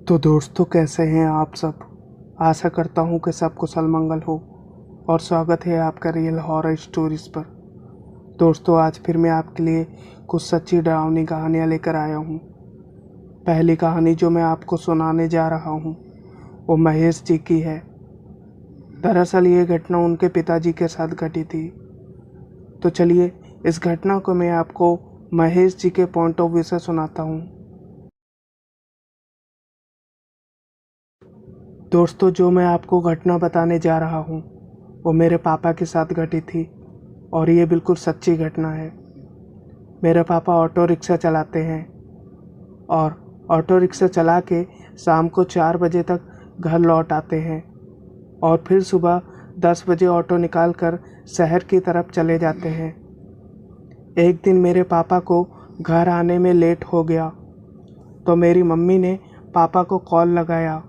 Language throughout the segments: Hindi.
तो दोस्तों, कैसे हैं आप सब। आशा करता हूं कि सब कुशल मंगल हो और स्वागत है आपका रियल हॉरर स्टोरीज पर। दोस्तों, आज फिर मैं आपके लिए कुछ सच्ची डरावनी कहानियां लेकर आया हूं। पहली कहानी जो मैं आपको सुनाने जा रहा हूं वो महेश जी की है। दरअसल ये घटना उनके पिताजी के साथ घटी थी। तो चलिए इस घटना को मैं आपको महेश जी के पॉइंट ऑफ व्यू से सुनाता हूँ। दोस्तों, जो मैं आपको घटना बताने जा रहा हूँ वो मेरे पापा के साथ घटी थी और ये बिल्कुल सच्ची घटना है। मेरे पापा ऑटो रिक्शा चलाते हैं और ऑटो रिक्शा चला के शाम को 4 बजे तक घर लौट आते हैं और फिर सुबह 10 बजे ऑटो निकाल कर शहर की तरफ चले जाते हैं। एक दिन मेरे पापा को घर आने में लेट हो गया तो मेरी मम्मी ने पापा को कॉल लगाया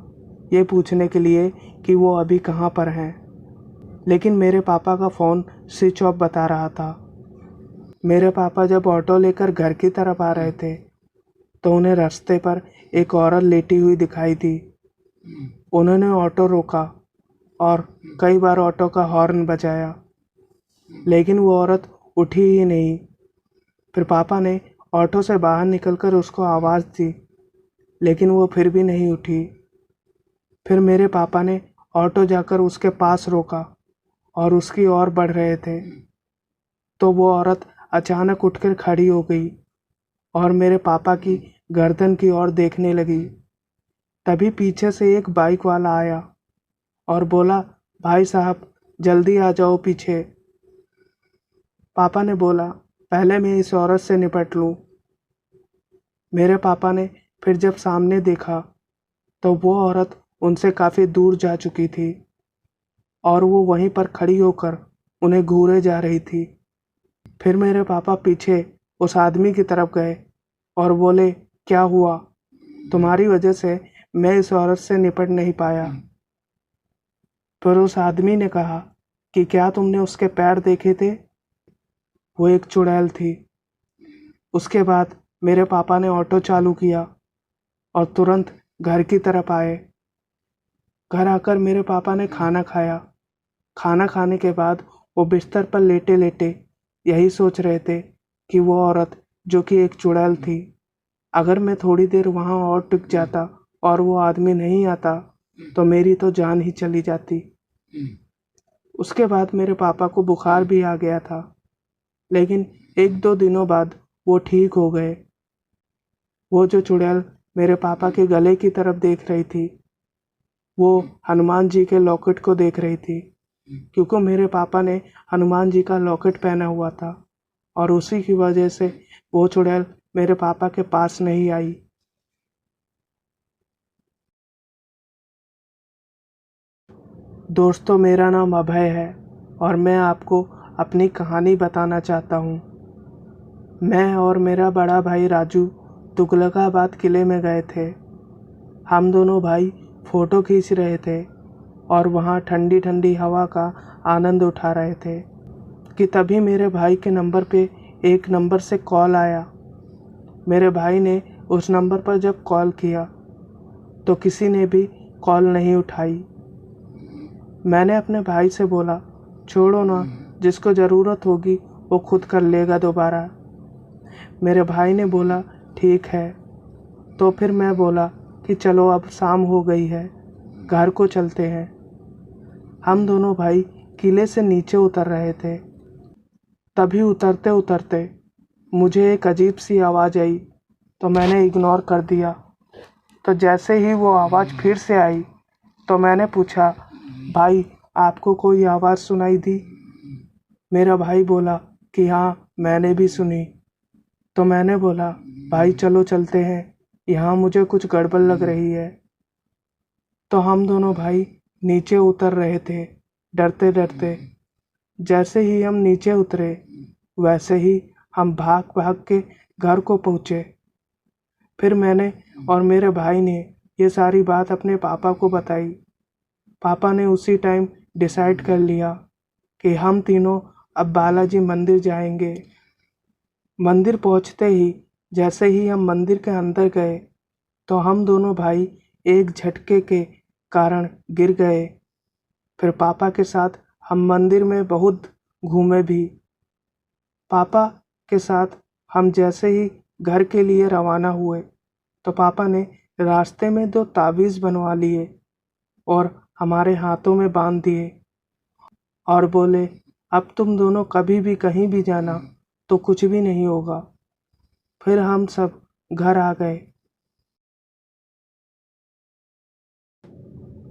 ये पूछने के लिए कि वो अभी कहाँ पर हैं। लेकिन मेरे पापा का फ़ोन स्विच ऑफ बता रहा था। मेरे पापा जब ऑटो लेकर घर की तरफ आ रहे थे तो उन्हें रास्ते पर एक औरत लेटी हुई दिखाई दी। उन्होंने ऑटो रोका और कई बार ऑटो का हॉर्न बजाया, लेकिन वो औरत उठी ही नहीं। फिर पापा ने ऑटो से बाहर निकलकर उसको आवाज़ दी, लेकिन वो फिर भी नहीं उठी। फिर मेरे पापा ने ऑटो जाकर उसके पास रोका और उसकी ओर बढ़ रहे थे तो वो औरत अचानक उठकर खड़ी हो गई और मेरे पापा की गर्दन की ओर देखने लगी। तभी पीछे से एक बाइक वाला आया और बोला, भाई साहब जल्दी आ जाओ पीछे। पापा ने बोला, पहले मैं इस औरत से निपट लूं। मेरे पापा ने फिर जब सामने देखा तो वो औरत उनसे काफ़ी दूर जा चुकी थी और वो वहीं पर खड़ी होकर उन्हें घूरे जा रही थी। फिर मेरे पापा पीछे उस आदमी की तरफ गए और बोले, क्या हुआ? तुम्हारी वजह से मैं इस औरत से निपट नहीं पाया। फिर उस आदमी ने कहा कि क्या तुमने उसके पैर देखे थे? वो एक चुड़ैल थी। उसके बाद मेरे पापा ने ऑटो चालू किया और तुरंत घर की तरफ आए। घर आकर मेरे पापा ने खाना खाया। खाना खाने के बाद वो बिस्तर पर लेटे लेटे यही सोच रहे थे कि वो औरत जो कि एक चुड़ैल थी, अगर मैं थोड़ी देर वहाँ और टिक जाता और वो आदमी नहीं आता तो मेरी तो जान ही चली जाती। उसके बाद मेरे पापा को बुखार भी आ गया था, लेकिन 1-2 दिनों बाद वो ठीक हो गए। वो जो चुड़ैल मेरे पापा के गले की तरफ देख रही थी वो हनुमान जी के लॉकेट को देख रही थी, क्योंकि मेरे पापा ने हनुमान जी का लॉकेट पहना हुआ था और उसी की वजह से वो चुड़ैल मेरे पापा के पास नहीं आई। दोस्तों, मेरा नाम अभय है और मैं आपको अपनी कहानी बताना चाहता हूँ। मैं और मेरा बड़ा भाई राजू तुगलकाबाद किले में गए थे। हम दोनों भाई फ़ोटो खींच रहे थे और वहाँ ठंडी ठंडी हवा का आनंद उठा रहे थे कि तभी मेरे भाई के नंबर पे एक नंबर से कॉल आया। मेरे भाई ने उस नंबर पर जब कॉल किया तो किसी ने भी कॉल नहीं उठाई। मैंने अपने भाई से बोला, छोड़ो ना, जिसको ज़रूरत होगी वो खुद कर लेगा दोबारा। मेरे भाई ने बोला, ठीक है। तो फिर मैं बोला कि चलो अब शाम हो गई है, घर को चलते हैं। हम दोनों भाई किले से नीचे उतर रहे थे। तभी उतरते उतरते मुझे एक अजीब सी आवाज़ आई तो मैंने इग्नोर कर दिया। तो जैसे ही वो आवाज़ फिर से आई तो मैंने पूछा, भाई आपको कोई आवाज़ सुनाई दी? मेरा भाई बोला कि हाँ, मैंने भी सुनी। तो मैंने बोला, भाई चलो चलते हैं, यहाँ मुझे कुछ गड़बड़ लग रही है। तो हम दोनों भाई नीचे उतर रहे थे डरते डरते। जैसे ही हम नीचे उतरे वैसे ही हम भाग भाग के घर को पहुँचे। फिर मैंने और मेरे भाई ने ये सारी बात अपने पापा को बताई। पापा ने उसी टाइम डिसाइड कर लिया कि हम तीनों अब बालाजी मंदिर जाएंगे। मंदिर पहुंचते ही जैसे ही हम मंदिर के अंदर गए तो हम दोनों भाई एक झटके के कारण गिर गए। फिर पापा के साथ हम मंदिर में बहुत घूमे भी। पापा के साथ हम जैसे ही घर के लिए रवाना हुए तो पापा ने रास्ते में 2 ताबीज़ बनवा लिए और हमारे हाथों में बांध दिए और बोले, अब तुम दोनों कभी भी कहीं भी जाना तो कुछ भी नहीं होगा। फिर हम सब घर आ गए।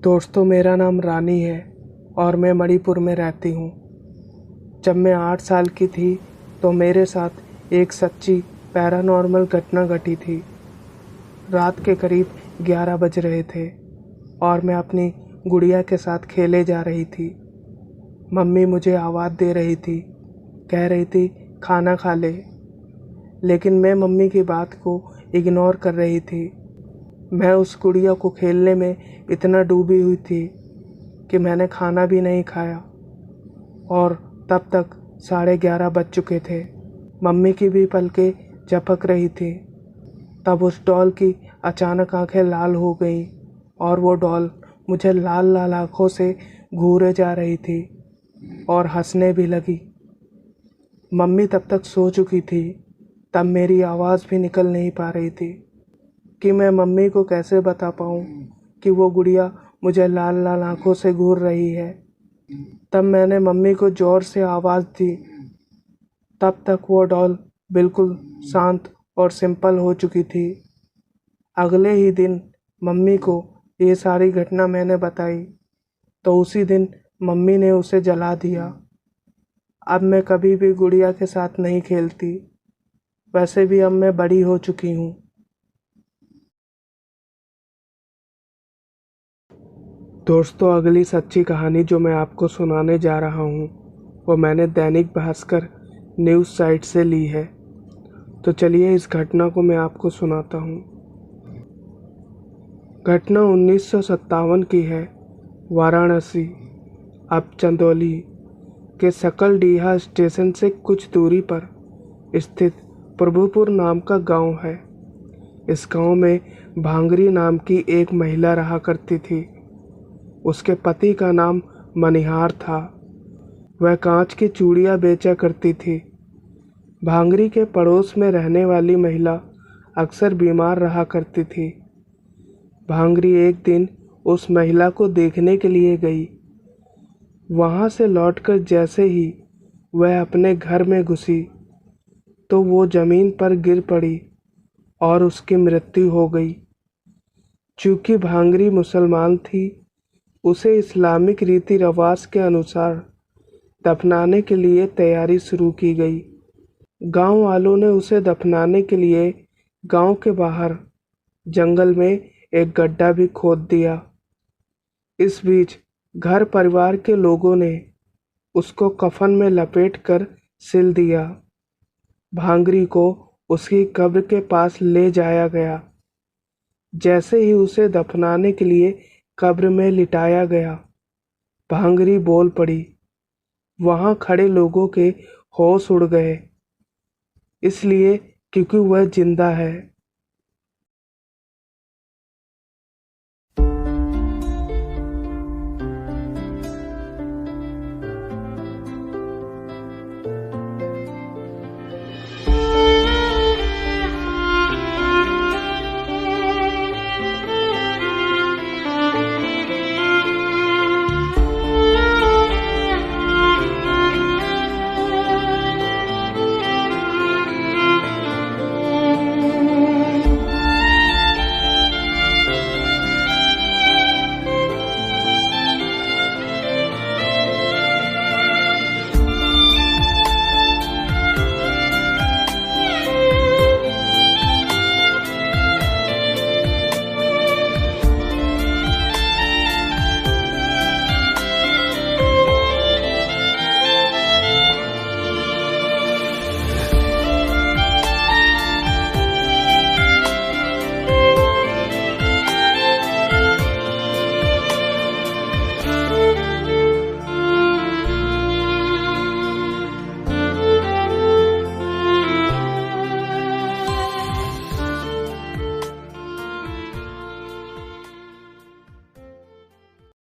दोस्तों, मेरा नाम रानी है और मैं मणिपुर में रहती हूँ। जब मैं 8 साल की थी तो मेरे साथ एक सच्ची पैरानॉर्मल घटना घटी थी। रात के करीब 11 बज रहे थे और मैं अपनी गुड़िया के साथ खेले जा रही थी। मम्मी मुझे आवाज़ दे रही थी, कह रही थी खाना खा ले, लेकिन मैं मम्मी की बात को इग्नोर कर रही थी। मैं उस गुड़िया को खेलने में इतना डूबी हुई थी कि मैंने खाना भी नहीं खाया और तब तक 11:30 बज चुके थे। मम्मी की भी पलकें झपक रही थी। तब उस डॉल की अचानक आंखें लाल हो गईं और वो डॉल मुझे लाल लाल आंखों से घूरे जा रही थी और हंसने भी लगी। मम्मी तब तक सो चुकी थी। तब मेरी आवाज़ भी निकल नहीं पा रही थी कि मैं मम्मी को कैसे बता पाऊँ कि वो गुड़िया मुझे लाल लाल आंखों से घूर रही है। तब मैंने मम्मी को ज़ोर से आवाज़ दी। तब तक वो डॉल बिल्कुल शांत और सिंपल हो चुकी थी। अगले ही दिन मम्मी को ये सारी घटना मैंने बताई तो उसी दिन मम्मी ने उसे जला दिया। अब मैं कभी भी गुड़िया के साथ नहीं खेलती। वैसे भी अब मैं बड़ी हो चुकी हूँ। दोस्तों, अगली सच्ची कहानी जो मैं आपको सुनाने जा रहा हूँ वो मैंने दैनिक भास्कर न्यूज़ साइट से ली है। तो चलिए इस घटना को मैं आपको सुनाता हूँ। घटना 1957 की है। वाराणसी, अब चंदौली के सकलडीहा स्टेशन से कुछ दूरी पर स्थित प्रभुपुर नाम का गांव है। इस गांव में भांगरी नाम की एक महिला रहा करती थी। उसके पति का नाम मनिहार था। वह कांच की चूड़ियां बेचा करती थी। भांगरी के पड़ोस में रहने वाली महिला अक्सर बीमार रहा करती थी। भांगरी एक दिन उस महिला को देखने के लिए गई। वहां से लौटकर जैसे ही वह अपने घर में घुसी तो वो जमीन पर गिर पड़ी और उसकी मृत्यु हो गई। चूंकि भांगरी मुसलमान थी, उसे इस्लामिक रीति रिवाज के अनुसार दफनाने के लिए तैयारी शुरू की गई। गांव वालों ने उसे दफनाने के लिए गांव के बाहर जंगल में एक गड्ढा भी खोद दिया। इस बीच घर परिवार के लोगों ने उसको कफन में लपेट कर सिल दिया। भांगरी को उसकी कब्र के पास ले जाया गया। जैसे ही उसे दफनाने के लिए कब्र में लिटाया गया, भांगरी बोल पड़ी। वहां खड़े लोगों के होश उड़ गए, इसलिए क्योंकि वह जिंदा है।